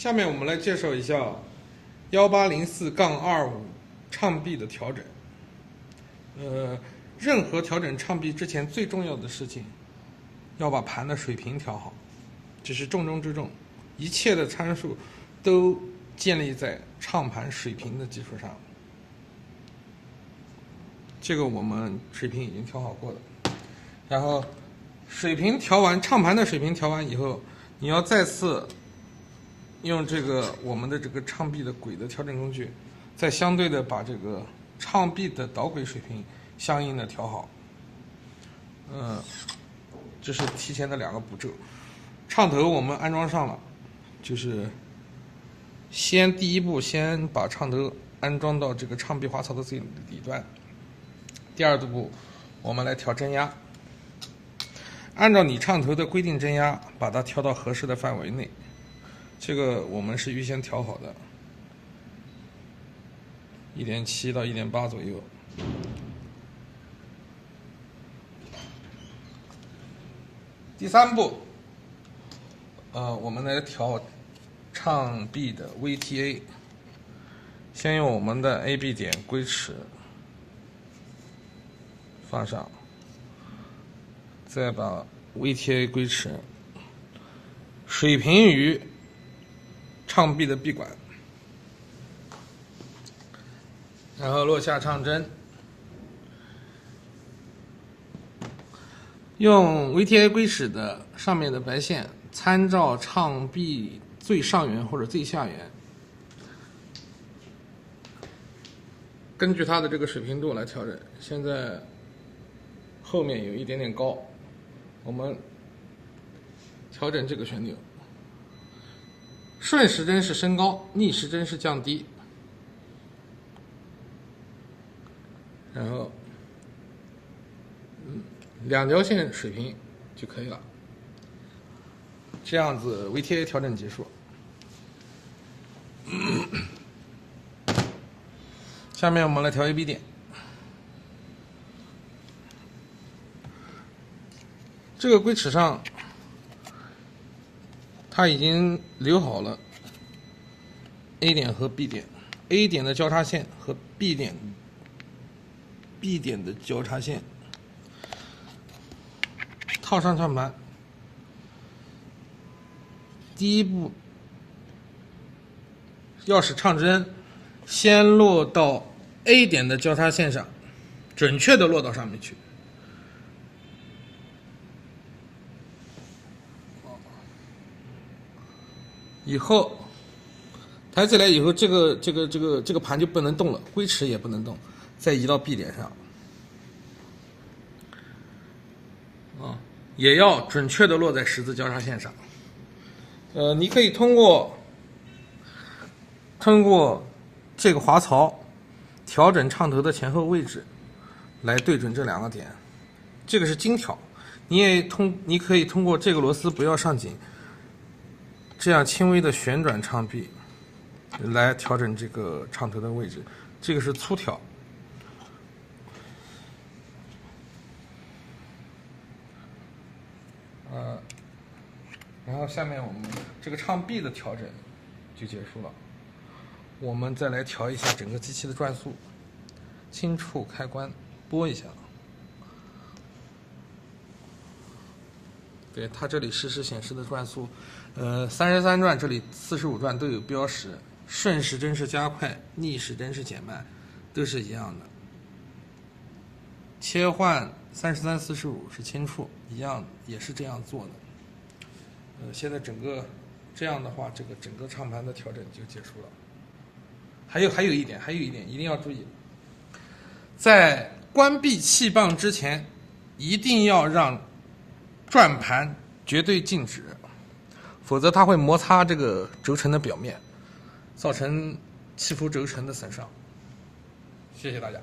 下面我们来介绍一下1804-25唱臂的调整。任何调整唱臂之前最重要的事情，要把盘的水平调好，这是重中之重。一切的参数都建立在唱盘水平的基础上。这个我们水平已经调好过了。然后水平调完，唱盘的水平调完以后，你要再次用我们的这个唱臂的轨的调整工具，再相对的把这个唱臂的导轨水平相应的调好。这是提前的2个步骤。唱头我们安装上了，就是第一步先把唱头安装到这个唱臂滑槽的最底端。第二步，我们来调针压，按照你唱头的规定针压，把它调到合适的范围内。这个我们是预先调好的，1.7到1.8左右。第3步，我们来调唱臂的 VTA。先用我们的 AB 点归尺放上，再把 VTA 归尺水平于唱臂的臂管，然后落下唱针，用 VTA 归尺的上面的白线参照唱臂最上缘或者最下缘，根据它的这个水平度来调整。现在后面有一点点高，我们调整这个旋钮，顺时针是升高，逆时针是降低，然后2条线水平就可以了。这样子 VTA 调整结束。下面我们来调 AB 点。这个归尺上它已经留好了 A 点和 B 点， A 点的交叉线和 B 点的交叉线，套上唱盘。第一步要使唱针先落到 A 点的交叉线上，准确的落到上面去。以后抬起来以后，这个盘就不能动了，归尺也不能动，再移到 B 点上。也要准确的落在十字交叉线上。你可以通过这个滑槽调整唱头的前后位置，来对准这2个点。这个是精调，你可以通过这个螺丝不要上紧，这样轻微的旋转唱臂来调整这个唱头的位置。这个是粗调。然后下面我们这个唱臂的调整就结束了。我们再来调一下整个机器的转速，轻触开关拨一下。对，它这里实时显示的转速，33转，这里45转都有标识，顺时针是加快，逆时针是减慢，都是一样的。切换33、45是轻触，一样也是这样做的。现在这样的话，这个整个唱盘的调整就结束了。还有一点一定要注意，在关闭气泵之前，一定要让转盘绝对静止，否则它会摩擦这个轴承的表面，造成气浮轴承的损伤。谢谢大家。